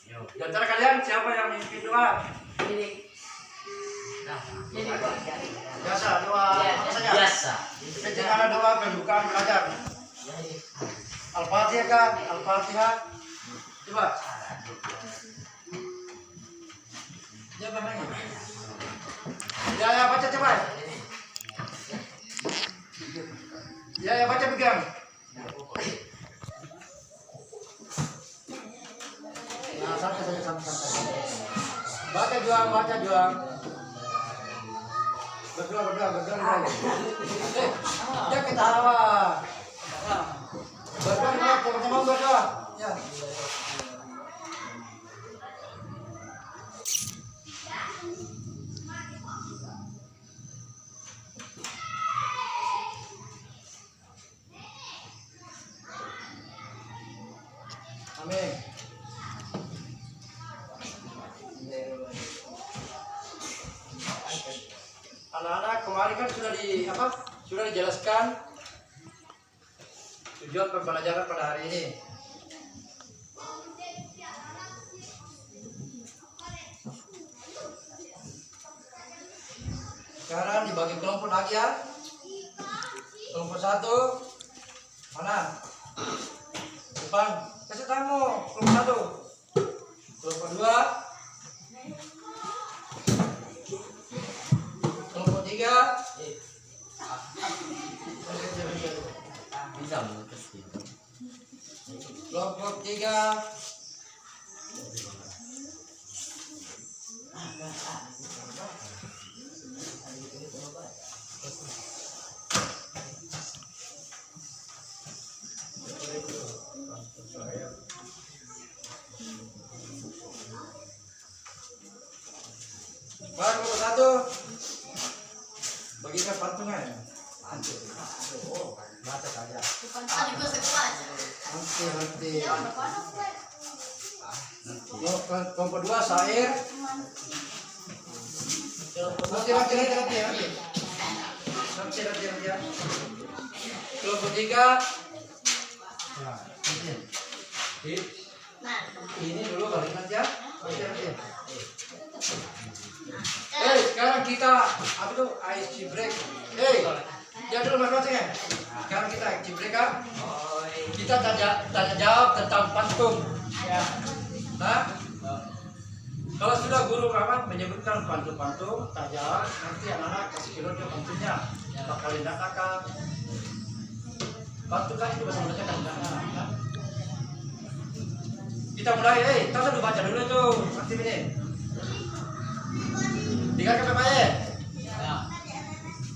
Di antara kalian siapa yang mimpi doa? Biasa doa apa saja? Biasa. Sederhana doa pembukaan belajar. Al-Fatihah kah? Al-Fatihah. Coba. Coba main. Ya baca coba. Ya baca pegang. Nah, santai saja santai. Baca juang. Berdoa. Ya ketawa. Berdoa, teman-teman berdoa. Ya. Amin. Anak-anak kemarin kan sudah dijelaskan tujuan pembelajaran pada hari ini. Sekarang dibagi kelompok lagi ya. Kelompok 1 mana? Depan. Kasih tamu. Kelompok 1. Kelompok 2. Kelompok 3. Bisa memutus. Kelompok 3. Baru kelompok 1. Bagikan patungan. Oh, baca saja. Nanti. Kelompok 2 syair. Nanti ya. Kelompok 3. Ini dulu kalimat ya. Nanti. Sekarang kita apa tuh ice break. Jangan dulu mas-masnya. Sekarang kita ice break kan. Kita tanya jawab tentang pantun. Nah, kalau sudah guru Rahmat menyebutkan pantun-pantun, tanya jawab, nanti anak-anak kasih kilonya pantunnya. Bakal katakan. Pantun kan itu bahasa Indonesia kan. Kita mulai, kita sudah baca dulu tuh, aktif ini. Dengarkan baik-baik.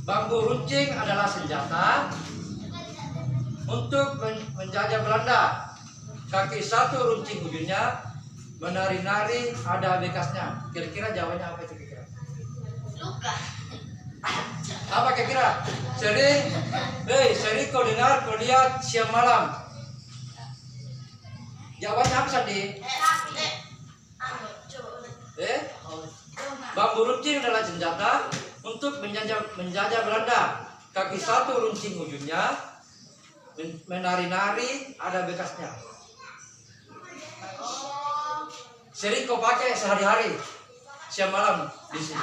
Bambu runcing adalah senjata untuk menjajah Belanda. Kaki satu runcing ujungnya, menari-nari ada bekasnya. Kira-kira jawabannya apa itu kira-kira? Luka. Apa kira-kira? Sering kau dengar, kau lihat siang malam. Jawabannya apa Sandi? Bambu runcing adalah senjata untuk menjajah Belanda. Kaki satu runcing ujungnya, menari-nari ada bekasnya. Sering kau pakai sehari-hari, siang malam di sini.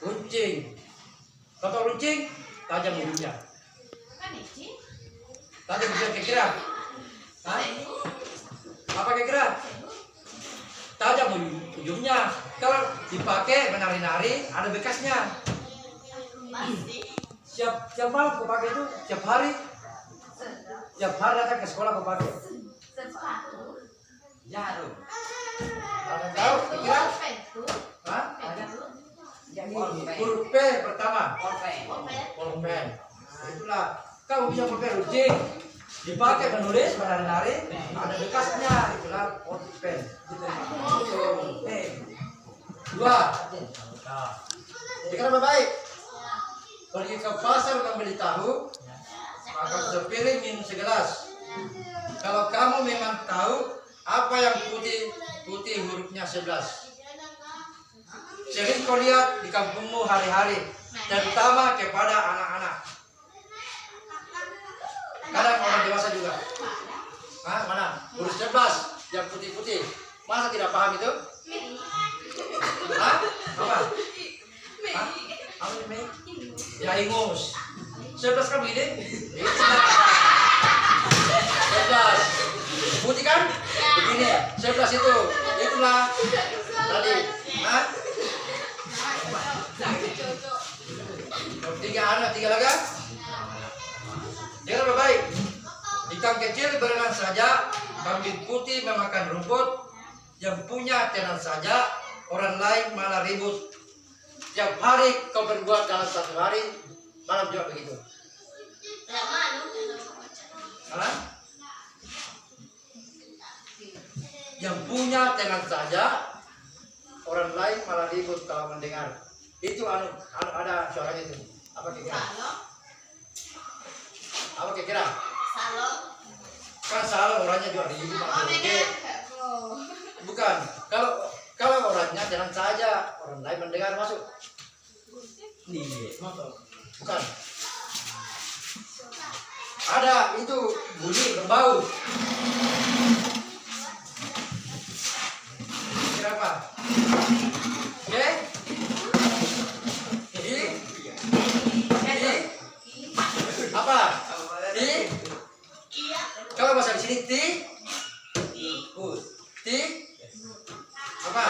Runcing. Kau tahu runcing? Tajam ujungnya. Tajam ujungnya kira-kira? Apa kira-kira? Tajam ujungnya. Kalau dipakai menari-nari ada bekasnya. Siap malam kau pakai itu, tiap hari datang ke sekolah kau pakai. Jarum. Ada tahu kira? Huruf P pertama. Pulpen. Itulah kamu bisa pakai runcing. Dipakai menulis, menari-nari, ada bekasnya. Itulah pulpen. 2. Dengar baik. Pergi ke pasar membeli tahu, maka sepiring minum segelas. Kalau kamu memang tahu apa yang putih hurufnya 11. Sering kau lihat di kampungmu hari-hari, terutama kepada anak-anak. Kadang orang dewasa juga. Hah, mana? Huruf 11 yang putih-putih. Masa tidak paham itu? Hah? Apa? Hah? Apa ini? Ya ingus. 11 kan begini? 11. Putih kan? Begini. 11 itu. Itulah tadi. Hah? Tiga lagi. Dengar baik-baik. Ikan kecil berenang saja, kambing putih memakan rumput, yang punya tenang saja, orang lain malah ribut. Tiap hari kau berbuat dalam satu hari, malam juga begitu. Hah? Yang punya tenang saja, orang lain malah ribut kalau mendengar. Itu ada suaranya itu. Apa kira-kira? Apa kira-kira? Salon. Kan salah orangnya juga ribut. Bukan. Kalau orangnya tenang saja, orang lain mendengar masuk. Bukan. Ada itu bunyi berbau. Kira apa? Oke? Apa? Kalau bahasa di sini apa?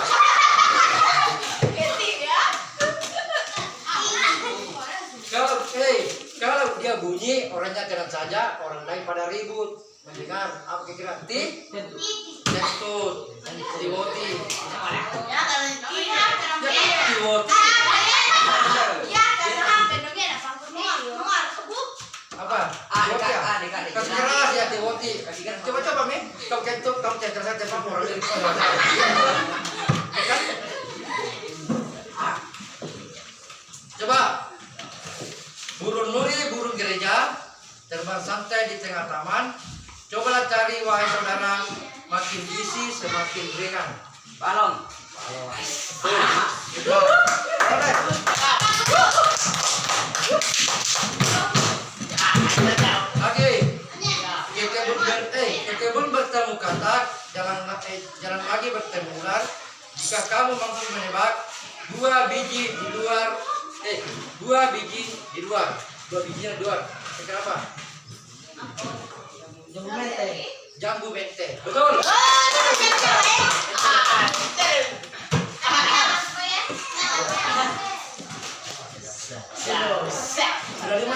Kalau dia bunyi orangnya tenang saja, orang lain pada ribut mendengar. Apa kira-kira? Kentut, tiwoti. Apa? Kasih keras ya tiwoti. Coba Mi, kau kentut, kau center saja Pak orang ini. Coba. Burung nuri, burung gereja, terbang santai di tengah taman. Cobalah cari wahai saudara, makin isi semakin ringan. Balon. Kekebun bertemu katak, jangan lagi bertemu ular. Jika kamu mampu menebak dua biji di luar. Dua bijinya di luar. Kira apa? Jambu mente. Betul. Sudah 5?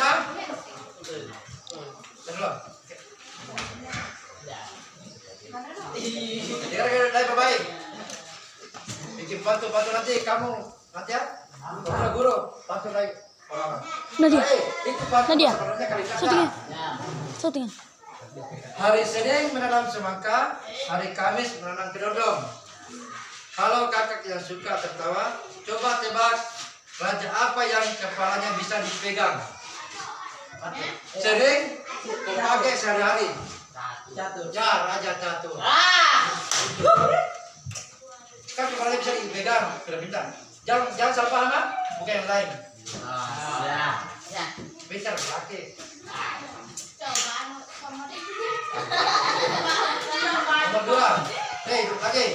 Sudah. Dengar baik. Bikin bantu nanti kamu nanti ya. Guru, bantu lagi. Nadia. Nadia. Syuting. Hari Senin menanam semangka, hari Kamis menanam kedondong. Kalau kakak yang suka tertawa, coba tebak raja apa yang kepalanya bisa dipegang. Sering kau pakai sehari-hari. Ya, raja catur. Kan kepalanya bisa dipegang, sudah pintar. Jangan salah paham, bukan yang lain. Pintar laki. Nomor 2. Lagi.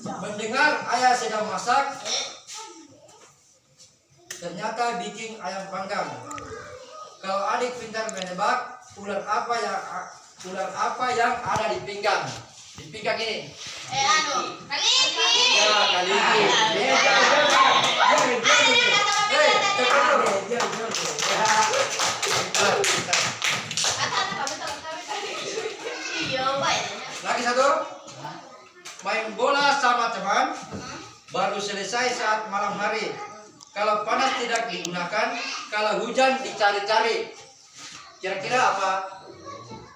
Mendengar ayah sedang masak, ternyata bikin ayam panggang. Kalau adik pintar menebak ular apa yang ada di pinggang? Di pinggang ini. Kaliki. Ya, kaliki. Lagi satu. Main bola sama teman, baru selesai saat malam hari. Kalau panas tidak digunakan, kalau hujan dicari-cari. Kira-kira apa?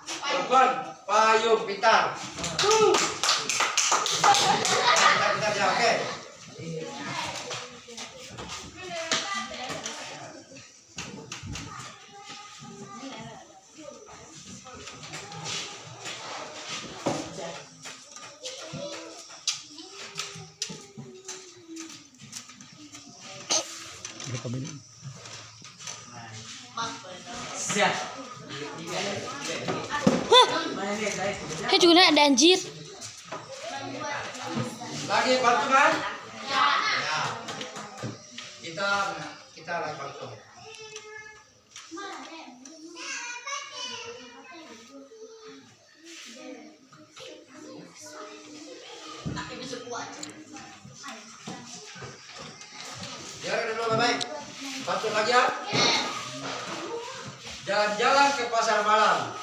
Perempuan, payung pintar. Pintar ya, oke. Hah, juga ada anjir. Lagi bantu kan? Ya. Kita lagi bantu. Ya, dulu baik. Bantu lagi ya. Jalan-jalan ke pasar malam.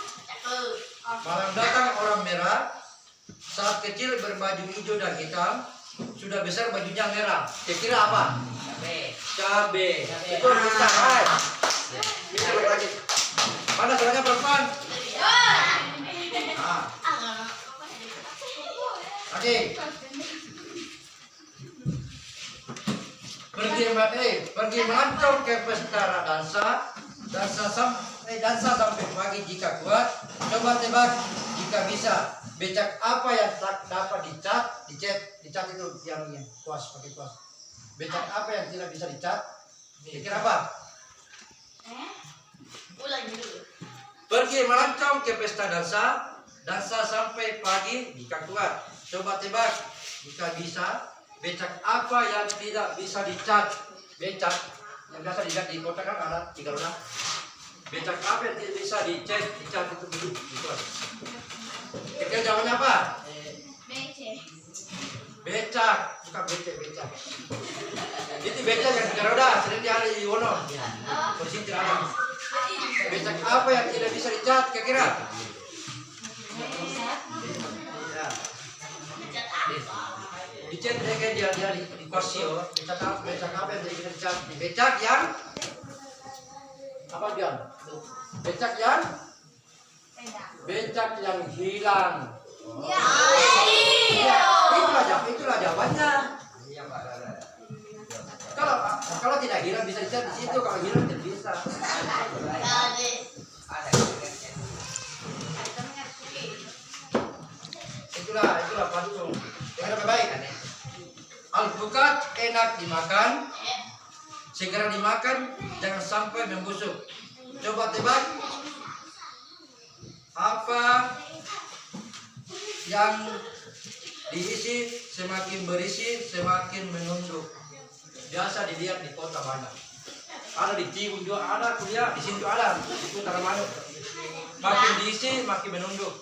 Malam datang orang merah. Saat kecil berbaju hijau dan hitam, sudah besar bajunya merah. Kira-kira apa? Cabe. Itu kita kan. Kita lagi. Mana suaranya perempuan? Nah. Oke. Pergi melancong ke pesta dansa sampai pagi jika kuat. Coba tebak jika bisa. Becak apa yang tak dapat dicat itu yang kuas pakai kuas. Becak apa yang tidak bisa dicat? Kira apa? Ulangi dulu. Pergi melancong ke pesta dansa sampai pagi jika kuat. Coba tebak jika bisa. Becak apa yang tidak bisa dicat? Becak yang biasa dicat di kota kan ada 3 roda. Becak apa yang tidak bisa dicat itu dulu gitu. Kira jawabannya apa? Becak, bukan becak. Itu becak yang 3 roda, sering ada di Wono. Posisi tidak ada. Becak apa yang tidak bisa dicat? Kira-kira? Dicat mereka dia di kosio. Becak apa yang tidak bisa dicat? Becak yang apa dia? Becak yang hilang. Itulah jawabannya. Kalau tidak hilang bisa dicat di situ, kalau hilang tidak bisa. Itulah patung. Yang baik. Alpukat enak dimakan, segera dimakan, jangan sampai membusuk. Coba tebak apa yang diisi semakin berisi semakin menunduk. Biasa dilihat di kota banyak. Ada di Cibung juga ada, kuliah di sini juga ada. Itu Taramanuk. Makin diisi makin menunduk.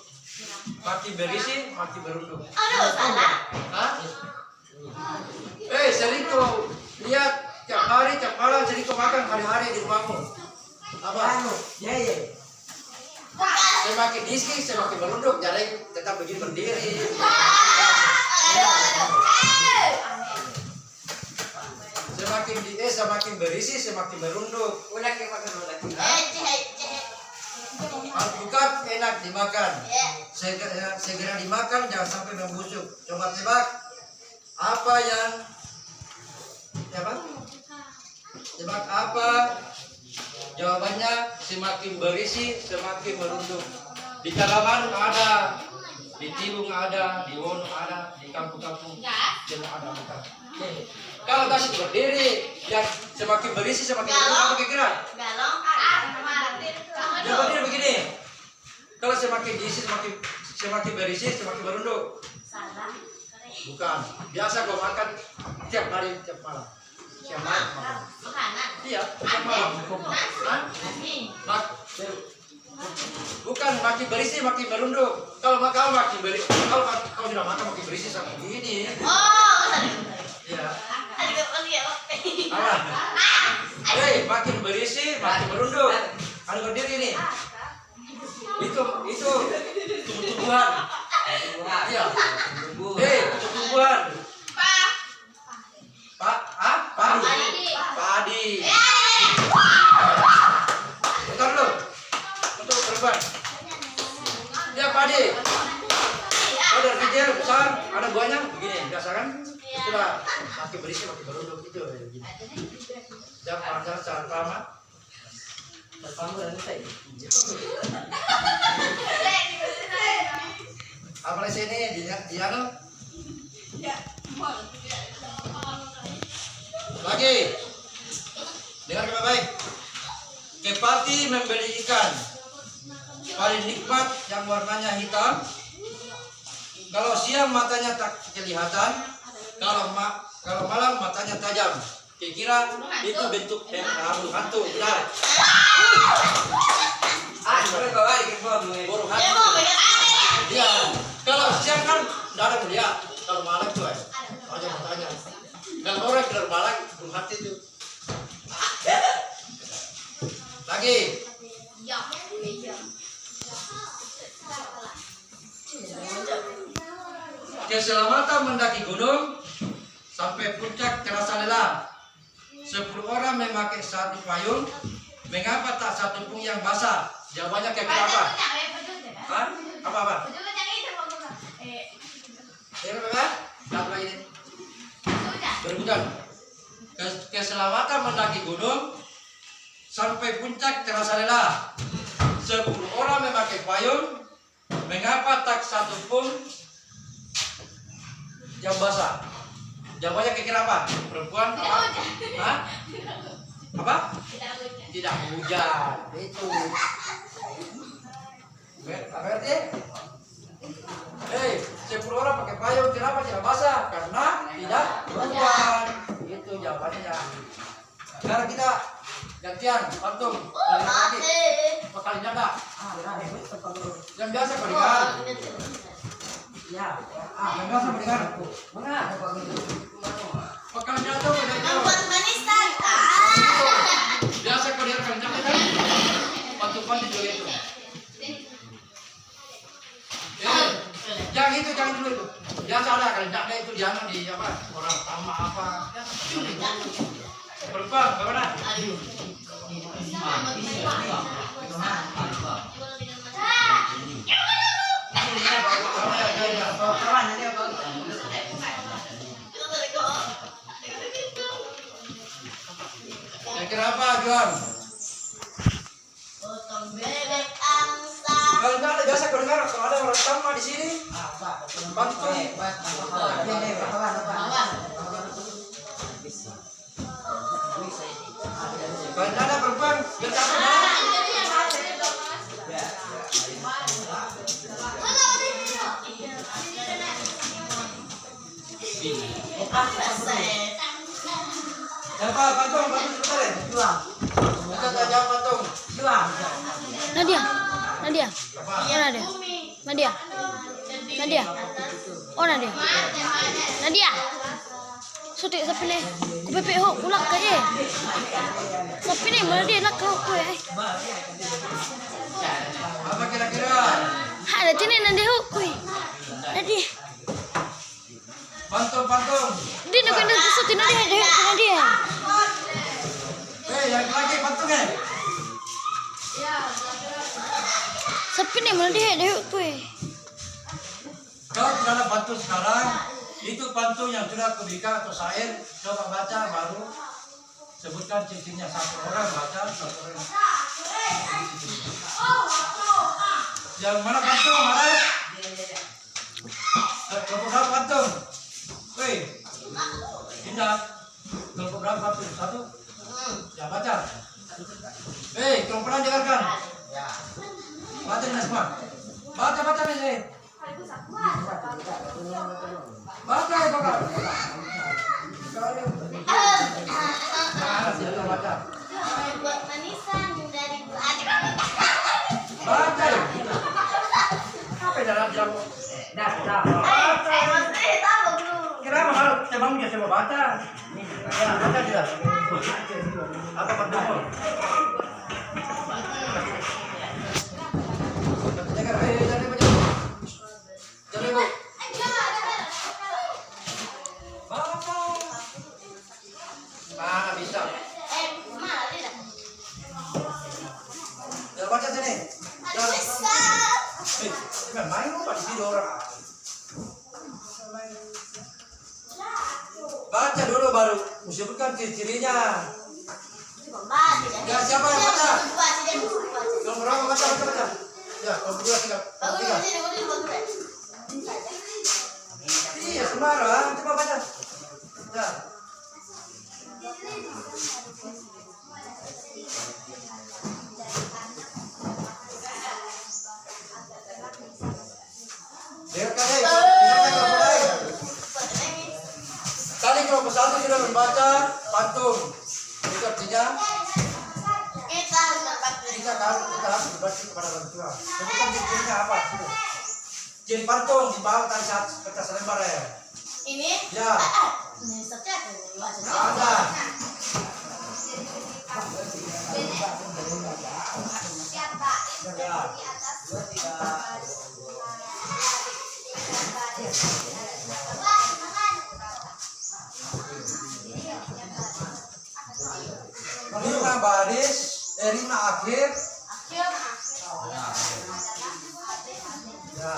Makin berisi makin berunduk. Aduh, salah. Hah? Sering kau lihat tiap hari tiap malam sering kau makan hari-hari di rumahmu. Apa? Ya. Semakin diisi semakin merunduk, jadi tetap begini berdiri. Semakin berisi semakin merunduk. Alpukat enak dimakan, segera dimakan jangan sampai membusuk. Coba tebak apa yang tebak apa? Jawabannya semakin berisi semakin merunduk. Di Taramanuk ada, di Cibung ada, di Wono ada, di kampung-kampung semua ada. Kalau masih berdiri dan semakin berisi semakin merunduk, apa kira? Jawabannya begini. Kalau semakin diisi semakin berisi semakin merunduk. Salah. Bukan. Biasa kau makan tiap hari tiap malam. Tiap malam makan. Makanan. Iya, tiap malam. Bukan makin berisi makin merunduk. Kalau makin berisi, kalau kau tidak makan makin berisi seperti ini. Oh, Iya. salah. Makin berisi makin merunduk. Ada berdiri nih. Itu tumbuh-tumbuhan. Iya. Tumbuh-tumbuhan. Padi. Bentar dulu. Untuk perempuan. Dia padi. Ada kecil, besar, ada buahnya begini, biasa kan? Itulah makin berisi makin merunduk itu begini. Dia panjang sangat lama. Apa sini dia lagi Kepati membeli ikan paling nikmat yang warnanya hitam. Kalau siang matanya tak kelihatan, kalau malam matanya tajam. Kira-kira itu bentuk hantu, benar? Burung hantu. Iya. Kalau siang kan tidak ada melihat, kalau malam tuh aja matanya. Kalau orang keluar malam burung hantu itu. Lagi. Keselamatan mendaki gunung sampai puncak terasa lelah. 10 orang memakai satu payung. Mengapa tak satu pun yang basah? Jawabannya kayak apa? Hah? Apa? Apa ini? Berebutan. Keselamatan mendaki gunung sampai puncak terasa lelah. 10 orang memakai payung. Mengapa tak satu pun yang basah? Jawabannya kira-kira apa? Perempuan? Apa? Hah? Apa? Tidak hujan. Itu. Berarti? Hei, 10 orang pakai payung. Kenapa tidak basah? Karena tidak hujan. Itu jawabannya. Sekarang kita gantian patung. Pakai nada. Yang biasa kau dengar. Ya. Yang biasa kau dengar. Mana? Pakai nada biasa kau dengar kan jangan kan? Patung di joget itu. Jangan itu, jangan dulu itu. Biasa ada kan nada itu jangan di apa? Orang sama apa? Perempuan, bagaimana? Kira apa, Juan? Kalau nggak ada biasa kau dengar, kalau ada orang sama di sini, bantu. Kalau nggak ada perempuan, berapa? Siapa patung sebentar ya? Juang. Kita tak jawab patung. Juang. Nadia. Iya Nadia. Oh Nadia. Sutik sapi ni. Ku pepek hok ulak ke je. Sapi ni mana dia nak kau ku eh. Apa kira-kira? Ha ada sini Nadia hok ku. Nadia. Patung. Dia nak kena sutik Nadia. Yang lagi patung eh? Sapi ni mana dia hok ku. Kalau tidak ada patung sekarang, itu patung yang sudah kuberikan atau syair. Coba baca baru sebutkan cirinya. Satu orang baca, satu orang. Yang mana patung? Mana? Kelompok berapa patung? Woi, Indah. Kelompok berapa patung? Satu? Ya baca. Hei, kelompok dengarkan. Baca ini semua. Baca nih. Baca. Baca. Buat manisan dari Baca. Apa dalam jamu? Kenapa kalau cebangnya coba baca? Ya, baca dia. Apa patung? Mana bisa? Ya baca sini. Main apa di sini orang? Baca dulu baru sebutkan ciri-cirinya. Ya siapa yang baca? Yang berapa baca? Ya, kalau berdua tiga. Iya, sembarang. Coba baca. Ya. sudah membaca pantun. Itu artinya Kita harus dapat. kita harus berbakti kepada orang tua. Jadi kan cirinya apa? Ciri pantun di bawah tadi saat kertas lembar ya. Ini? Ya. Ini setiap Ada. Lima baris, lima akhir. Ya.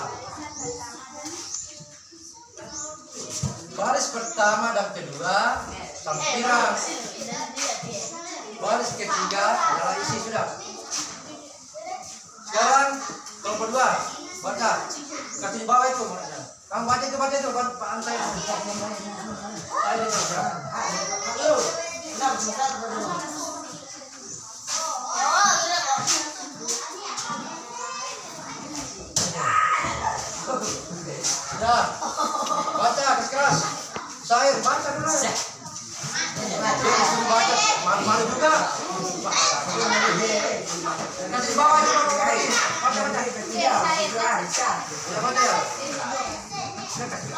Baris pertama dan kedua sampiran. Baris ketiga adalah isi sudah. Sekarang kelompok kedua baca. Kasih bawah itu. Kamu baca itu Pak saya. Saya itu. Ayo. Ya, baca keras. Saya baca dulu. Baca, malu-malu juga. Kasih bawah itu. Baca. Ya, baca ya. Coba ya.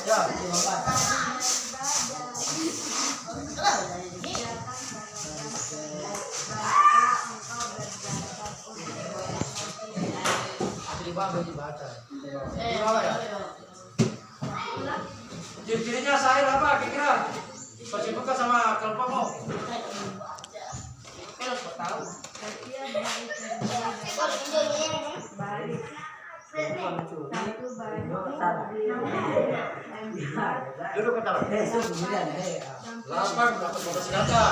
Ya. Dibaca. Ya. Ciri-cirinya saya apa kira-kira? Pasti buka sama kelompokmu. Tahu. Duduk kata. 8 dapat bonus kata.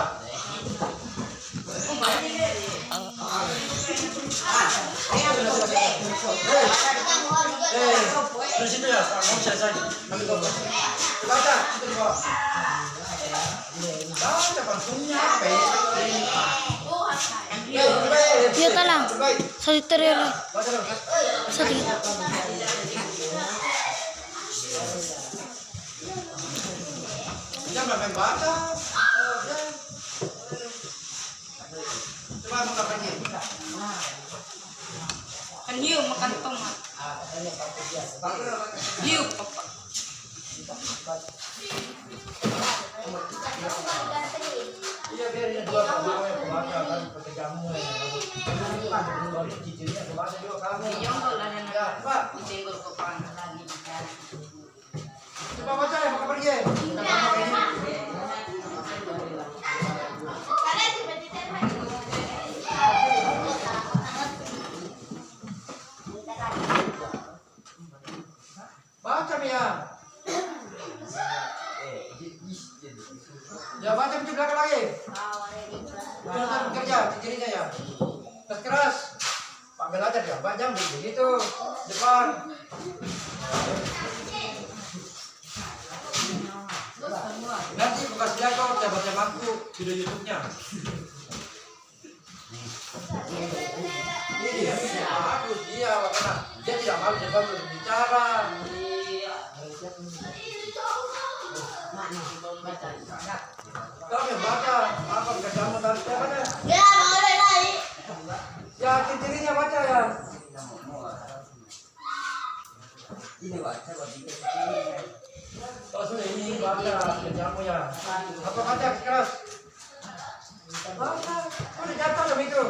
Di situ ya, kamu selesai. Kami coba. Baca, itu di bawah. Baca pantungnya. Dia talang. Satu teriak. Baca dong. Satu. Jangan main baca. Coba buka lagi. Kan hiu makan tomat. Hiu papa. Iya biar dua kamu yang baca kan pakai jamu ya. Baru cicilnya baca juga kamu. Yonggol ada Ya, Pak. disenggol ke panas lagi. Coba baca ya, buka pergi. Baca Mia. Ya baca pintu belakang lagi. Tuntutan kerja, cirinya ya. Keras. Pak belajar ya, baca begitu. Depan. Nanti bekas jago, saya baca mampu video YouTube-nya. Iya, bagus dia, karena dia tidak malu dia baru berbicara. Kau yang baca, apa kerjamu tadi baca? Ya, boleh lagi. Ya, cirinya baca ya. Kalau sudah ini baca kerjamu ya. Apa baca keras? Baca, udah jatuh dong itu.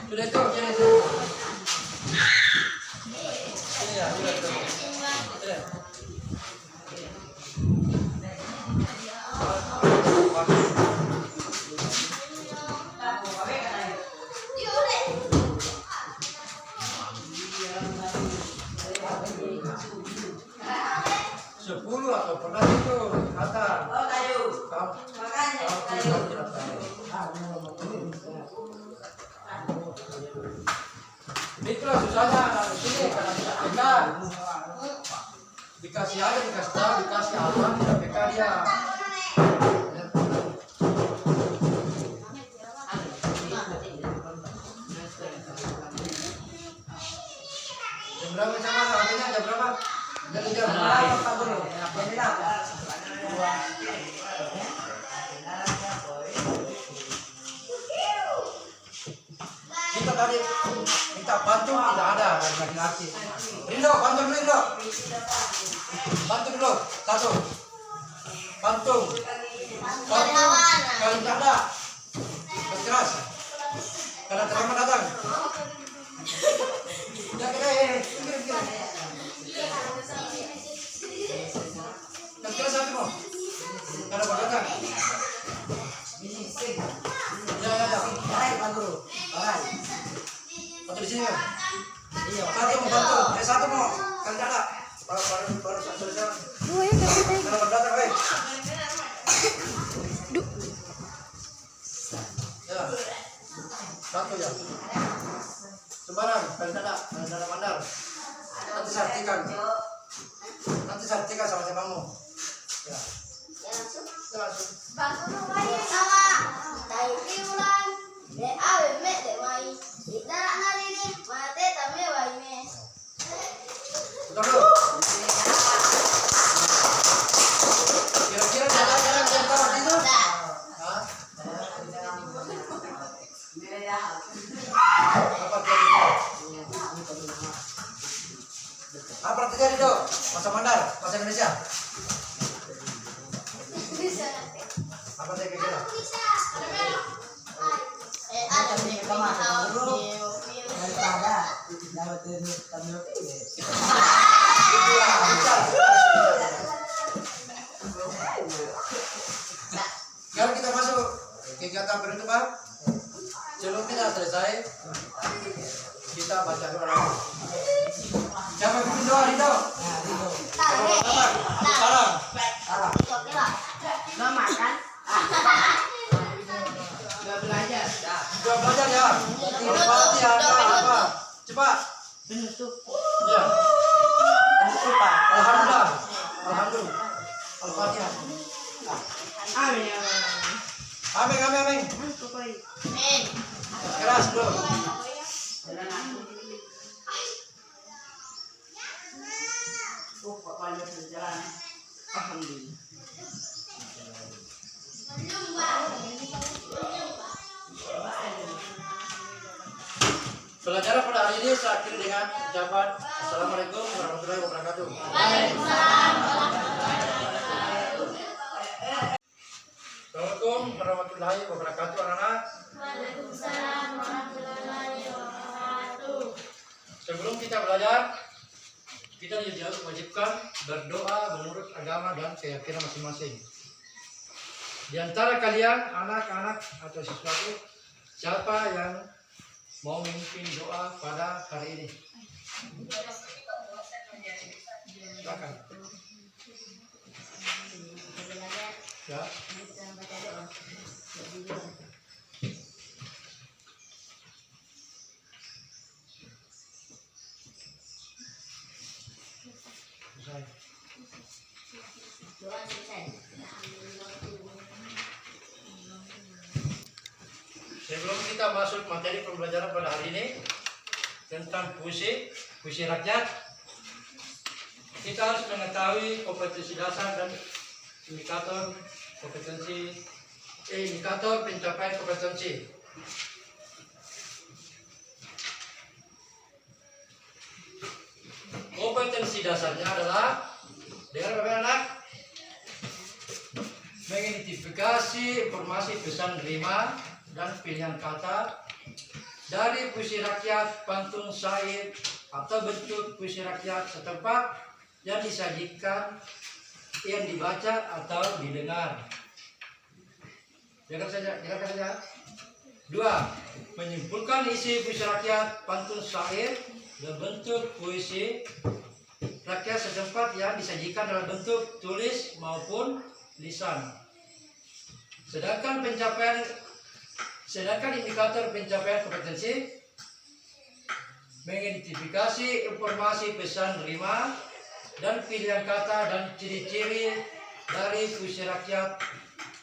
Sudah itu, jadi itu. Ini ya, sudah itu. Sudah. Sepuluh atau pernah itu kata. Itulah susahnya anak di sini karena tidak peka. Dikasih aja, dikasih tahu, dikasih apa, tidak peka dia. Jam berapa sama HP-nya? Jam berapa? Dari jam berapa Pak Guru? Kita tadi minta bantu tidak ada dari laki-laki. Rindo, bantu dulu Rindo. Bantu dulu, satu. Bantu. Bantu. Kalau tidak ada, berkeras. Karena terima datang. Ya kira pinggir. Berkeras satu mau. Karena berdatang. Ya. Pak Guru. Bantu di sini kan? Iya. Satu mau bantu. Satu mau. Kalau tidak ada, baru satu jalan. Oh ya kasih Kalau berdatang, weh. Ya. Satu ya. Sembarang, kalau tidak ada mandar. Nanti sertikan. Nanti sertikan sama temanmu. Ya. Ya langsung. Sama. Dari ulang. De awe me de mai. Idara nari ni mate tame wai me. Bentar dulu. Kira-kira jalan-jalan jam berapa itu? Hah? Apa terjadi dok? Masa mandar, masa Indonesia. Apa saya kira? Ada nih Sekarang kita masuk kegiatan penutupan. Sebelum kita selesai, kita baca doa. Siapa yang bikin doa Rido? Sekarang. Mau makan? Udah belajar. Sudah belajar ya. Al-Fatihah apa? Cepat. Penutup. Ya. Alhamdulillah. Alhamdulillah. Al-Fatihah. Amin. Amin. Men. Keras bro. Alhamdulillah. Pelajaran pada hari ini saya akhiri dengan ucapan Assalamualaikum warahmatullahi wabarakatuh. Assalamualaikum warahmatullahi wabarakatuh anak-anak. Sebelum kita belajar, kita diwajibkan berdoa menurut agama dan keyakinan masing-masing. Di antara kalian, anak-anak atau siswaku, siapa yang mau memimpin doa pada hari ini? Silakan. Ya. Sebelum kita masuk materi pembelajaran pada hari ini tentang puisi rakyat, kita harus mengetahui kompetensi dasar dan indikator pencapaian kompetensi. Kompetensi dasarnya adalah dengan apa anak? Mengidentifikasi informasi pesan terima dan pilihan kata dari puisi rakyat, pantun, syair atau bentuk puisi rakyat setempat yang disajikan, yang dibaca atau didengar. Dengarkan saja. 2. Menyimpulkan isi puisi rakyat, pantun, syair dan bentuk puisi rakyat setempat yang disajikan dalam bentuk tulis maupun lisan. Sedangkan indikator pencapaian kompetensi mengidentifikasi informasi pesan rima dan pilihan kata dan ciri-ciri dari puisi rakyat,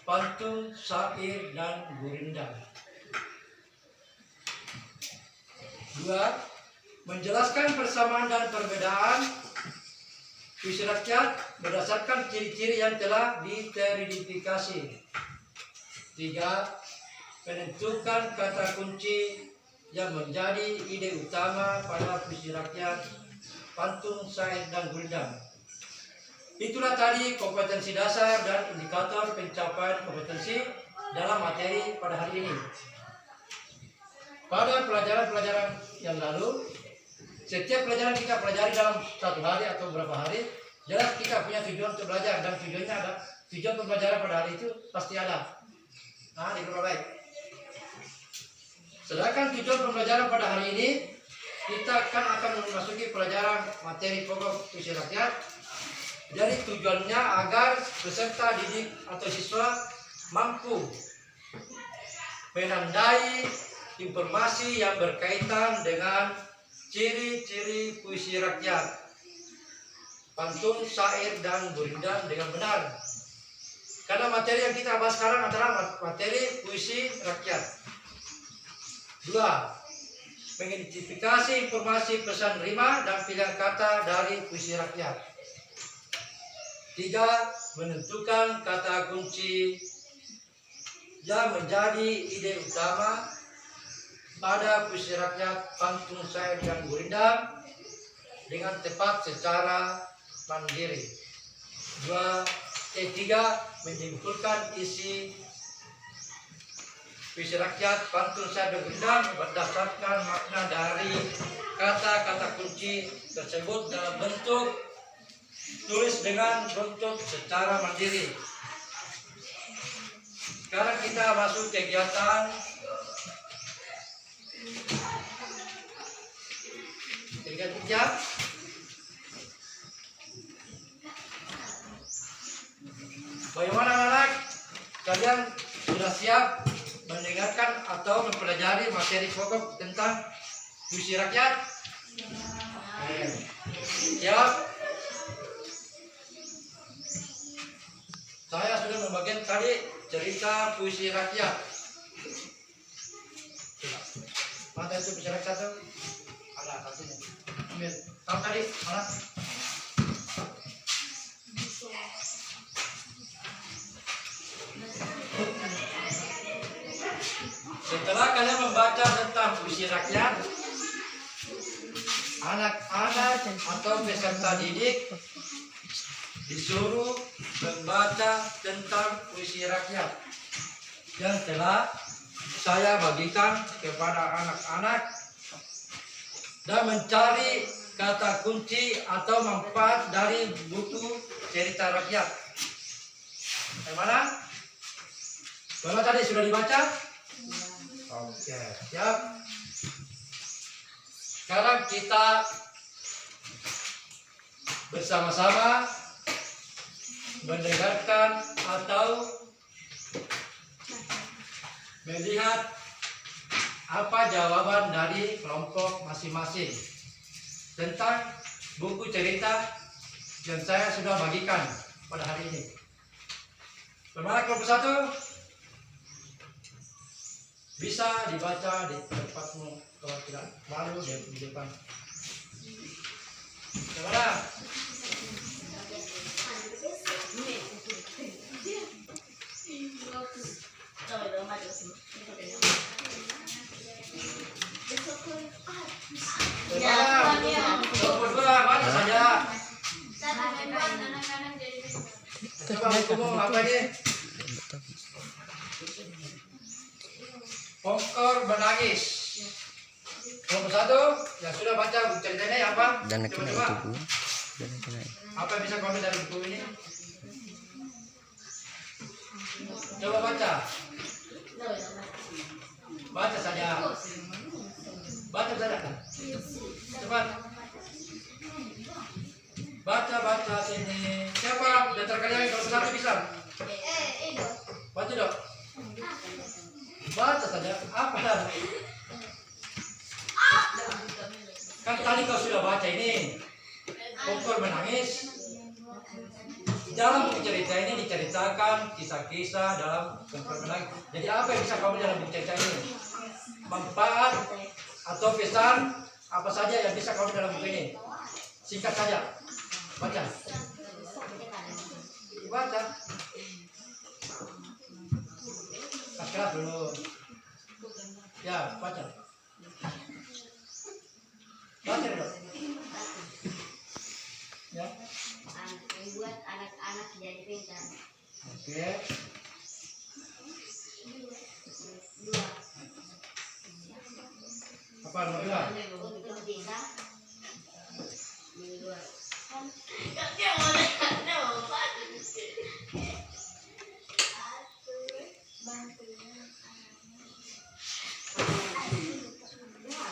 pantun, syair, dan gurindam. 2. Menjelaskan persamaan dan perbedaan puisi rakyat berdasarkan ciri-ciri yang telah diteridifikasi. 3. Menentukan kata kunci yang menjadi ide utama pada puisi rakyat, pantun, syair, dan gurindam. Itulah tadi kompetensi dasar dan indikator pencapaian kompetensi dalam materi pada hari ini. Pada pelajaran-pelajaran yang lalu, setiap pelajaran kita pelajari dalam satu hari atau beberapa hari, jelas kita punya tujuan untuk belajar, dan tujuannya ada, tujuan pembelajaran pada hari itu pasti ada. Nah, diperbaik. Sedangkan tujuan pembelajaran pada hari ini, kita akan memasuki pelajaran materi pokok puisi rakyat. Jadi tujuannya agar peserta didik atau siswa mampu menandai informasi yang berkaitan dengan ciri-ciri puisi rakyat, pantun, syair, dan gurindam dengan benar. Karena materi yang kita bahas sekarang adalah materi puisi rakyat. 2. Mengidentifikasi informasi pesan rima dan pilihan kata dari puisi rakyat. 3. Menentukan kata kunci yang menjadi ide utama pada puisi rakyat, pantun, syair, dan gurindam dengan tepat secara mandiri. 3. Menyimpulkan isi puisi rakyat, pantun, syair, dan gurindam berdasarkan makna dari kata-kata kunci tersebut dalam bentuk tulis dengan bentuk secara mandiri. Sekarang kita masuk kegiatan jam. Bagaimana anak-anak? Kalian sudah siap mendengarkan atau mempelajari materi pokok tentang puisi rakyat? Siap? Saya sudah membagikan tadi cerita puisi rakyat. Mana itu puisi rakyat tuh? Ada satunya. Ambil. Tahu tadi mana? Setelah kalian membaca tentang puisi rakyat, anak-anak atau peserta didik disuruh membaca tentang puisi rakyat yang telah saya bagikan kepada anak-anak dan mencari kata kunci atau manfaat dari buku cerita rakyat. Yang mana? Kalau tadi sudah dibaca? Oke, siap. Sekarang kita bersama-sama mendengarkan atau melihat apa jawaban dari kelompok masing-masing tentang buku cerita yang saya sudah bagikan pada hari ini. Bagaimana kelompok 1? Bisa dibaca di tempatmu kalau tidak malu di depan. Bagaimana? Mana saja? Coba bukumu apa ini? Pongkor menangis. Kelompok 1 yang sudah baca buku cerita ini apa? Coba-coba. Apa yang bisa komen dari buku ini? Coba baca. Baca saja. Baca saja. Cepat. Baca sini. Siapa di antara kalian yang kalau 1 bisa? Baca dong. Baca saja. Apa? Kan tadi kau sudah baca ini. Pongkor menangis. Dalam buku cerita ini diceritakan kisah-kisah dalam Pongkor menangis. Jadi apa yang bisa kamu dalam buku cerita ini? Manfaat atau pesan apa saja yang bisa kamu dalam buku ini? Singkat saja. Baca. Baca. Keras dulu. Ya, baca. Baca dulu. Ya. Membuat anak-anak jadi pintar. Oke. 2. Apa nomor 2? Untuk bisa membuat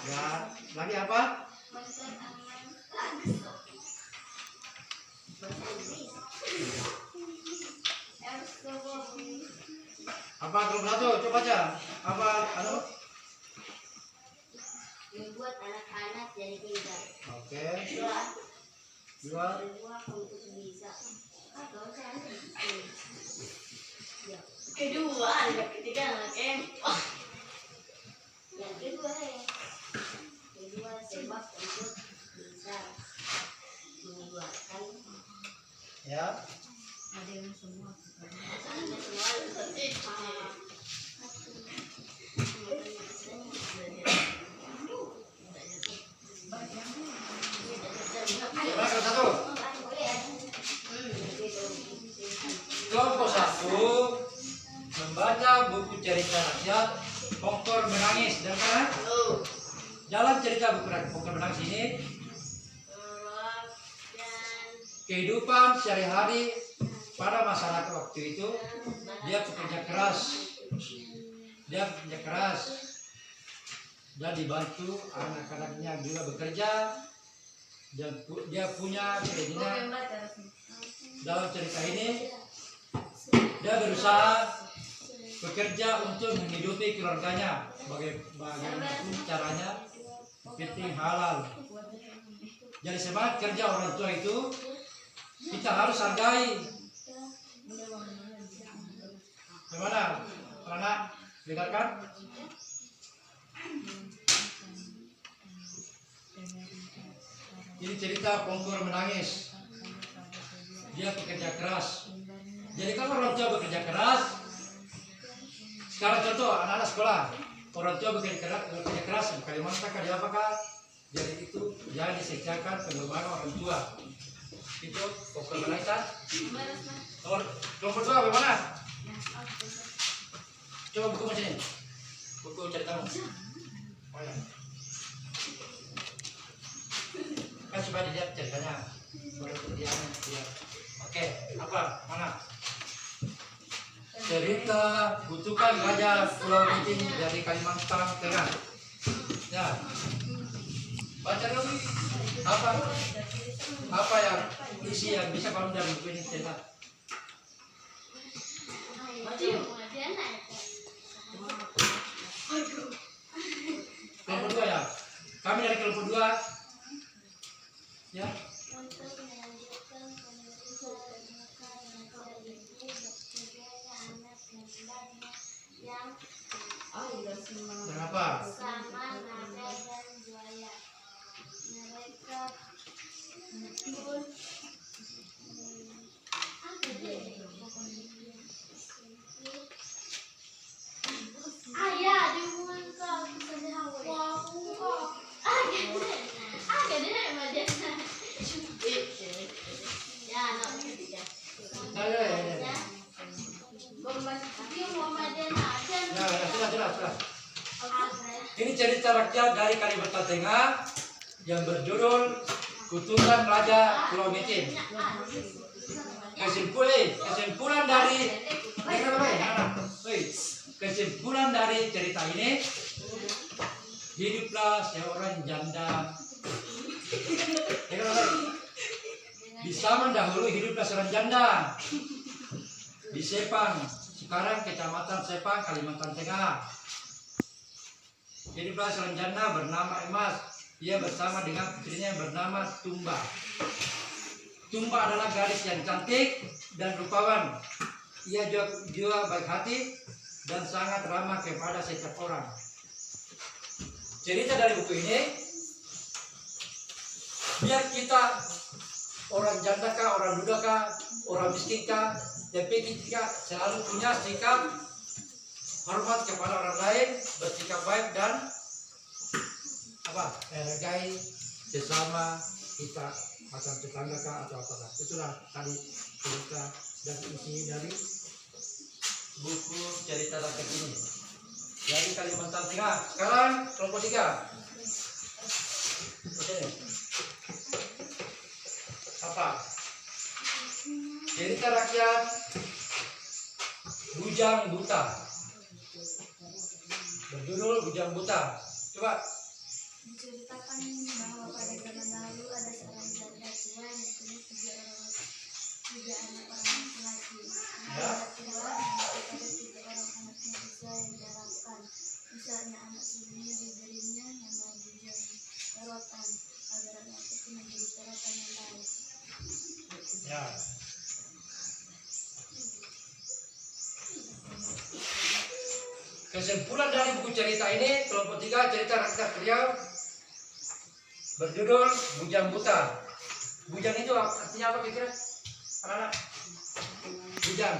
Ya, lagi apa? Apa grup 1? Coba baca. Apa anu? membuat anak-anak jadi pintar. Oke. 2. 2 untuk bisa. Kedua, ada ketiga anak Yang kedua sebab untuk bisa mengeluarkan Ya. ada yang semua. Coba grup 1. Kelompok 1 membaca buku cerita rakyat Pongkor Menangis. Dan kan? Dalam cerita buku Pongkor Menangis ini kehidupan sehari-hari pada masyarakat waktu itu, dia bekerja keras dan dibantu anak-anaknya juga bekerja, dan dia punya keinginan. Dalam cerita ini dia berusaha bekerja untuk menghidupi keluarganya, bagaimanapun caranya, penting halal. Jadi semangat kerja orang tua itu kita harus hargai. Gimana, anak? Dengarkan. Ini cerita Pongkor Menangis. Dia bekerja keras. Jadi kalau orang tua bekerja keras, sekarang contoh anak-anak sekolah, orang tua bekerja keras, Kalimantan kah, apakah? Jadi itu yang disejakan pengembangan orang tua. Itu Pongkor Menangis. Nomor 2 bagaimana? Coba buku macam ini. Buku ceritamu. Oh ya. Kan supaya dilihat ceritanya. Baru dia lihat. Oke, apa? Mana? Cerita Kutukan Raja Pulau Biting dari Kalimantan Tengah. Ya. Baca dulu. Apa yang isi yang bisa kamu dari buku ini cerita? Kelompok 2 ya. Kami dari kelompok 2. Ya. Kenapa? sama naga dan buaya. Mereka pun ayah di muka Sudah. Ini cerita rakyat dari Kalimantan Tengah yang berjudul Kutukan Raja Pulau Biting. Kesimpulan dari cerita ini, hiduplah seorang janda. Di zaman dahulu hiduplah seorang janda di Sepang, sekarang Kecamatan Sepang, Kalimantan Tengah. Hiduplah seorang janda bernama Emas ia bersama dengan putrinya yang bernama Tumba. Tumba adalah gadis yang cantik dan rupawan. Ia juga baik hati dan sangat ramah kepada setiap orang. Cerita dari buku ini, biar kita orang janda kah, orang duda kah, orang miskin kah, tapi kita selalu punya sikap hormat kepada orang lain, bersikap baik dan menghargai sesama kita, macam tetangga kah atau apa. Itulah tadi cerita dan isi dari buku cerita rakyat ini dari Kalimantan Tengah. Sekarang kelompok 3. Oke. Apa? Cerita rakyat Bujang Buta. Berjudul Bujang Buta. Coba. Menceritakan bahwa pada zaman lalu ada seorang janda tua yang punya 3 anak orang laki-laki. Ya. Tua kepada 3 orang anaknya usia yang diharapkan. Misalnya anak sulungnya diberinya nama Bujang Perotan agar anak itu menjadi perotan yang baik. Ya. Kesimpulan dari buku cerita ini, kelompok 3 cerita rakyat Riau berjudul Bujang Buta. Bujang itu artinya apa kira-kira? Anak-anak? Bujang.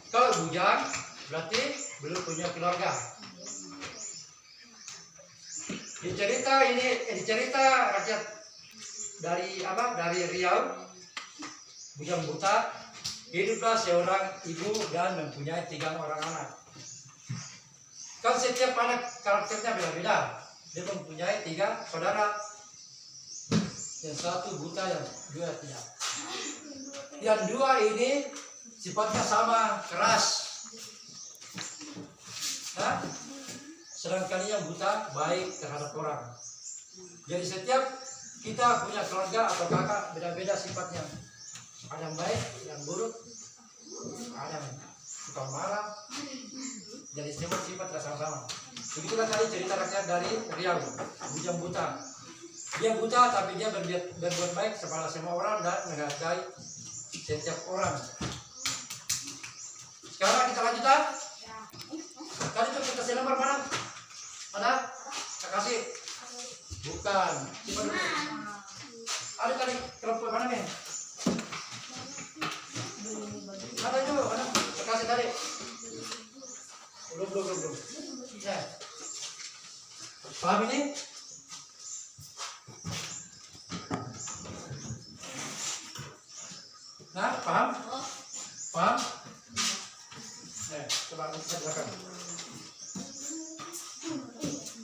Kalau bujang berarti belum punya keluarga. Di cerita rakyat dari Riau, Bujang Buta, hiduplah seorang ibu dan mempunyai 3 orang anak. Kan setiap anak karakternya beda-beda. Dia mempunyai 3 saudara. Yang 1 buta, yang 2 tidak. Yang 2 ini sifatnya sama, keras. Nah, sedangkan yang buta baik terhadap orang. Jadi setiap kita punya keluarga atau kakak beda-beda sifatnya. Ada yang baik, yang buruk, ada yang suka marah. Jadi sifat sama-sama. Begitulah tadi cerita rakyat dari Riau, Bujang Buta. Dia buta tapi dia berbuat baik kepada semua orang dan menghargai setiap orang. Sekarang kita lanjutkan. Tadi itu kita kasih nomor mana? Ada? Kita kasih. Bukan. Ada tadi kelompok mana nih? Ada itu, ada. Kita kasih tadi. Belum. Ya. Paham ini? Nah, paham? Paham? Coba kita belakang.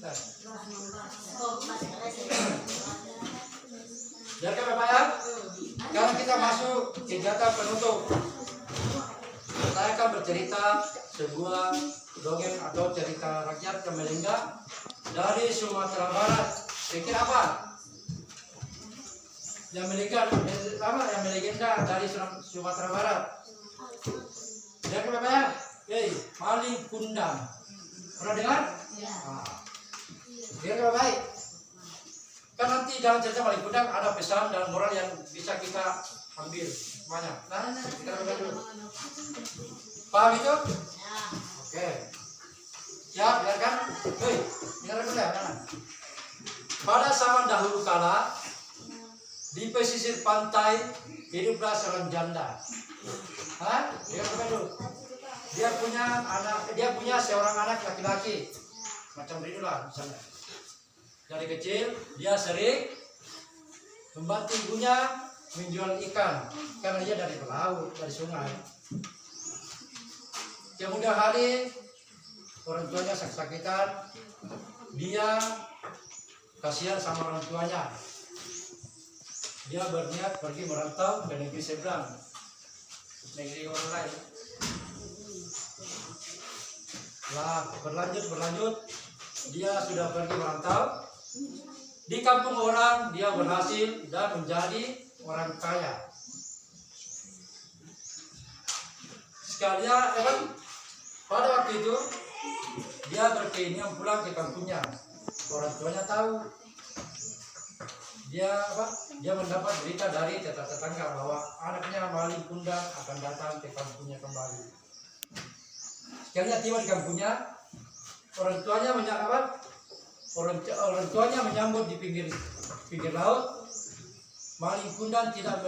Nah. Biarkan Bapak ya. Sekarang kita masuk ke data penutup. Saya akan bercerita sebuah dongeng atau cerita rakyat yang melenggang dari Sumatera Barat. Pikir apa? Yang melegenda dari Sumatera Barat. Lihat Bapak ya. Malin Kundang. Pernah dengar? Ya. Lihat Bapak. Kan nanti dalam cerita Malin Kundang ada pesan dan moral yang bisa kita ambil banyak. Nah, kita baca dulu. Paham itu? Ya. Oke. Siap, biarkan. Dengar dulu ya. Pada zaman dahulu kala, di pesisir pantai hiduplah seorang janda. Dia punya seorang anak laki-laki. Macam itulah misalnya. Dari kecil dia sering membantu ibunya menjual ikan karena dia dari pelaut, dari sungai. Kemudian hari orang tuanya sakit-sakitan, dia kasihan sama orang tuanya. Dia berniat pergi merantau ke negeri seberang, negeri orang lain. Berlanjut, dia sudah pergi merantau. Di kampung orang dia berhasil dan menjadi orang kaya. Sekalian, pada waktu itu dia berkeinginan pulang ke kampungnya. Orang tuanya tahu. Dia mendapat berita dari tetangga bahwa anaknya maling kundang akan datang ke kampungnya kembali. Sekalinya tiba di kampungnya, orang tuanya menyambut di pinggir laut. Maling kundang tidak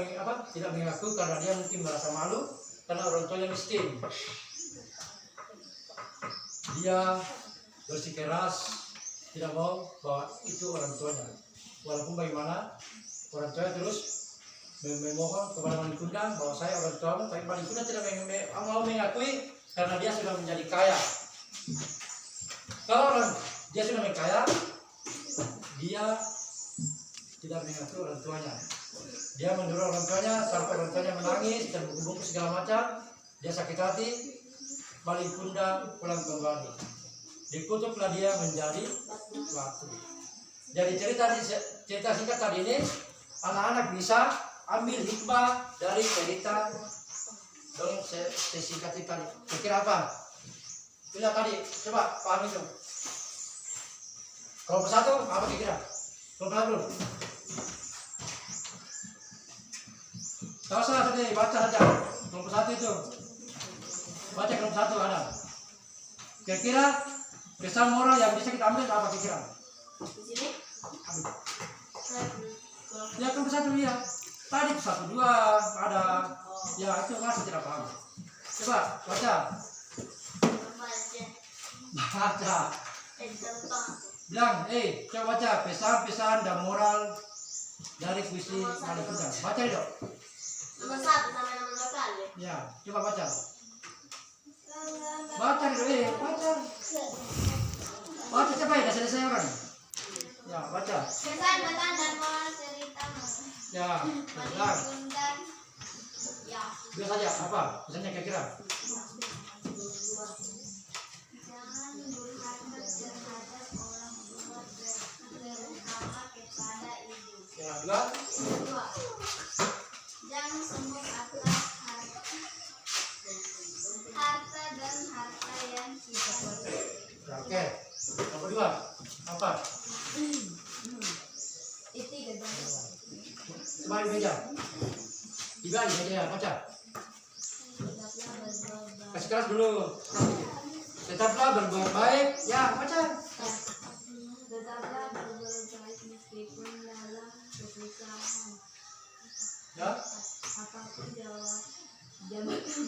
mengaku karena dia mungkin merasa malu karena orang tuanya miskin. Dia bersikeras tidak mau bahwa itu orang tuanya. Walaupun bagaimana orang tuanya terus memohon kepada maling kundang bahwa saya orang tuamu, tapi maling kundang tidak mau mengakui karena dia sudah menjadi kaya. Kalau dia sudah menjadi kaya, dia tidak mengakui orang tuanya. Dia mendorong orang tuanya sampai orang tuanya menangis dan bungkus segala macam. Dia sakit hati, maling kundang pulang kembali. Dikutuklah dia menjadi batu. Dari cerita singkat tadi ini, anak-anak bisa ambil hikmah dari cerita dong singkat tadi. Kira apa? Bila tadi, coba pahami itu. Kelompok 1 apa kira? Kelompok 1 belum? Tahu salah tadi, baca saja. Kelompok 1 itu. Baca kelompok 1 ada. Kira-kira pesan moral yang bisa kita ambil apa kira-kira? Di sini. Ya kelompok 1 ya. Tadi 1, 2 ada. Ya itu masih tidak paham. Coba baca. Baca. Bilang, coba baca pesan-pesan dan moral dari puisi maling kundang. Baca itu. Nomor 1 sampai nomor berapa? Ya, coba baca. Baca itu, baca. Baca coba ya, selesai orang. Ya, baca. Pesan-pesan dan moral cerita. Ya, bilang. Kundang. Ya. Bilang saja, apa? Pesannya kira-kira. Jangan berhasrat terhadap orang tua terutama kepada ibu. Ya, bilang. Kedua, jangan sombong atas harta dan harta yang kita miliki. Ya, oke. Nomor 2, apa? Itu gitu. Coba di meja. Tiba di meja, baca. Tetaplah berbuat baik. Kasih keras dulu. Tetaplah berbuat baik. Ya, baca. Tetaplah berbuat baik meskipun dalam kesusahan. Ya. Apapun jabatan itu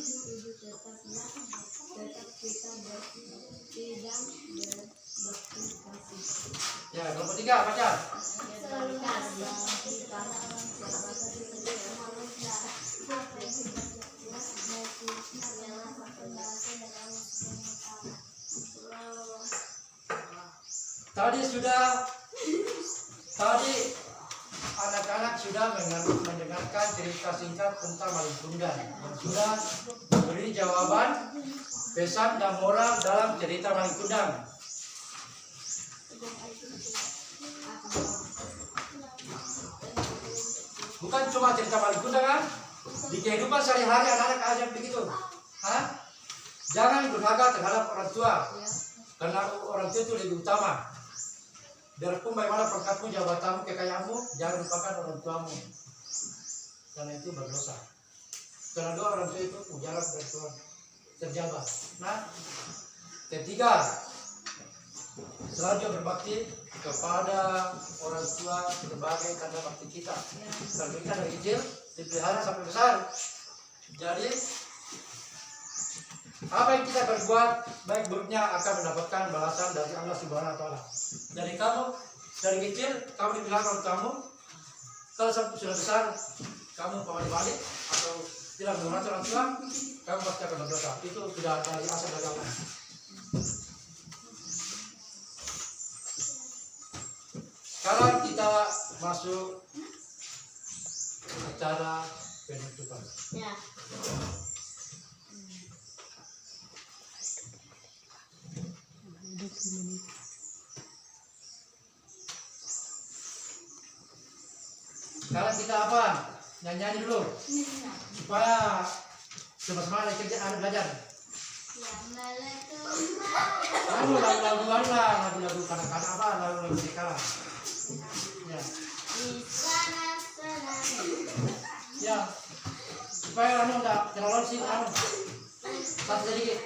tetap kita tidak berbakti kasih. Ya, kelompok 3, baca. Selalu berbakti pada orang tua sebagai manusia. Apa yang kita lakukan adalah satu bahasa dari Allah Subhanahu wa Ta'ala. Tadi anak-anak sudah mendengarkan cerita singkat tentang maling kundang dan sudah memberi jawaban pesan dan moral dalam cerita maling kundang. Bukan cuma cerita maling kundang kan? Di kehidupan sehari-hari anak-anak ajar begitu. Jangan durhaka terhadap orang tua, karena orang tua itu lebih utama. Biarpun bagaimana pangkatmu, jabatanmu, kekayaanmu, jangan lupakan orang tuamu, karena itu berdosa. Karena doa orang tua itu ujaran dari Tuhan terjabat. Nah, ketiga, selalu berbakti kepada orang tua sebagai tanda bakti kita. Karena kita dari kecil dipelihara sampai besar. Jadi apa yang kita berbuat baik buruknya akan mendapatkan balasan dari Allah Subhanahu wa Ta'ala. Dari kamu dari kecil kamu dipelihara orang kamu, kalau sudah besar kamu kembali balik atau tidak menghormati orang tua, kamu pasti akan berdosa. Itu sudah dari asal dari Allah. Sekarang kita masuk acara penutupan. Ya. Sekarang kita apa? Nyanyi dulu supaya semangat kerja anak belajar. Lagu-lagu lah, lagu-lagu kanak-kanak apa, lagu-lagu sekarang. Ya. Ya. Supaya anu enggak terlalu sih anu. Satu sedikit.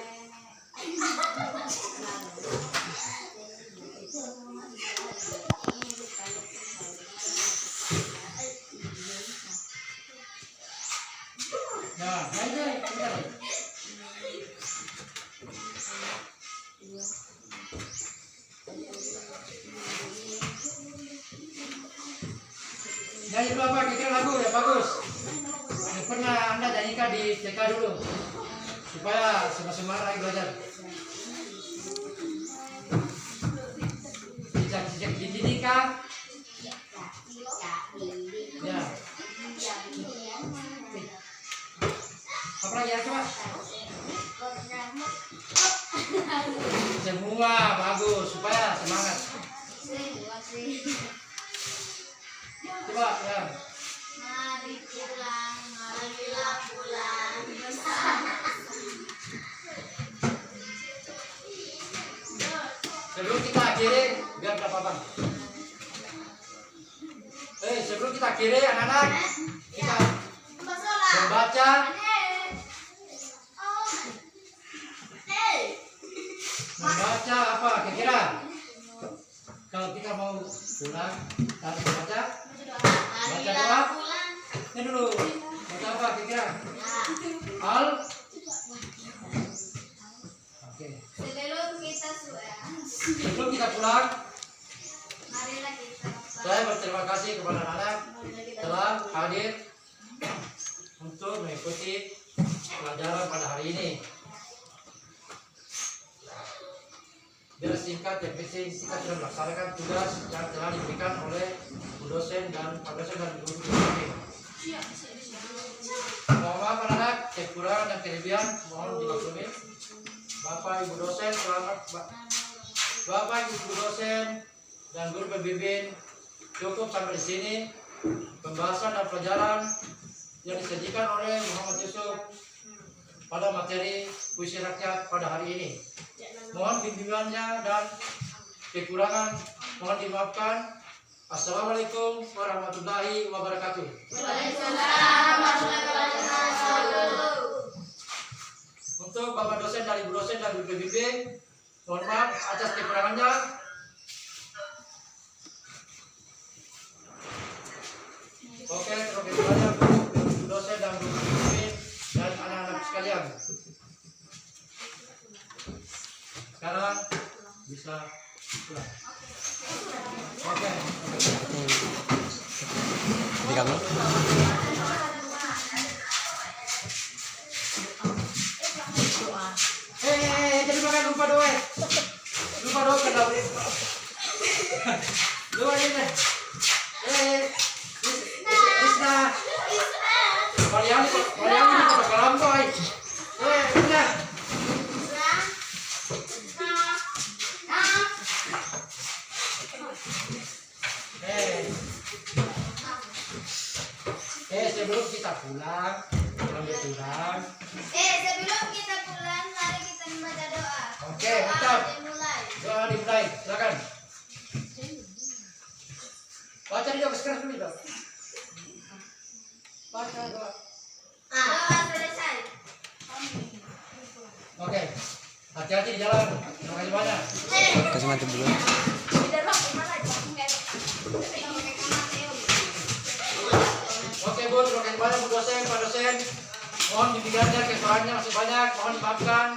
Nah, ini bentar. Nyanyi dulu apa? Kira lagu ya bagus. Yang pernah Anda nyanyikan di TK dulu, supaya semangat lagi belajar. Cicak-cicak di sini kan? Ya. Apa lagi ya coba? Semua bagus supaya semangat. Coba ya. Mari pulang, marilah pulang bersama. Sebelum kita akhiri, biar dapat apa? Sebelum kita akhiri anak-anak, kita membaca apa kira-kira? Kalau kita mau pulang, harus baca doa. Ini dulu, baca apa kira-kira? Oke. Sebelum kita pulang, Marilah kita saya berterima kasih kepada anak-anak telah hadir untuk mengikuti pelajaran pada hari ini. Biar singkat, yang penting kita sudah melaksanakan tugas yang telah diberikan oleh Bu dosen dan Pak dosen dan guru kami. Mohon maaf anak-anak, kekurangan dan kelebihan mohon dimaklumi. Bapak Ibu dosen, selamat Bapak Ibu dosen dan guru pembimbing, cukup sampai di sini pembahasan dan pelajaran yang disajikan oleh Muhammad Yusuf pada materi puisi rakyat pada hari ini. Mohon bimbingannya dan kekurangan mohon dimaafkan. Assalamualaikum warahmatullahi wabarakatuh. Waalaikumsalam warahmatullahi wabarakatuh. Untuk Bapak dosen dan Ibu dosen dan guru pembimbing, mohon maaf atas kekurangannya. Oke, terima kasih banyak Guru dosen dan guru pembimbing dan anak-anak sekalian. Sekarang bisa pulang. Oke. Di kami. Jadi makan lupa doa. Lupa doa kenapa? Doa ini. Isna. Mariam ini pada kelambai. Isna. Sebelum kita pulang, Sebelum kita pulang, mari kita membaca doa. Oke, mantap. Dimulai. Doa dimulai, silakan. Baca dia sekarang dulu dong. Baca doa. Doa selesai. Oke, hati-hati di jalan. Terima kasih banyak. Kasih mantap dulu. Oke Bu, terima kasih banyak Bu dosen, Pak dosen. Mohon bimbingannya, kesalahannya masih banyak, mohon dimaafkan.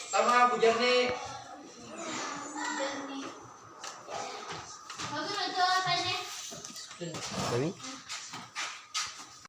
Sama Bu Jerni. Bagus doa tadi. Dewi.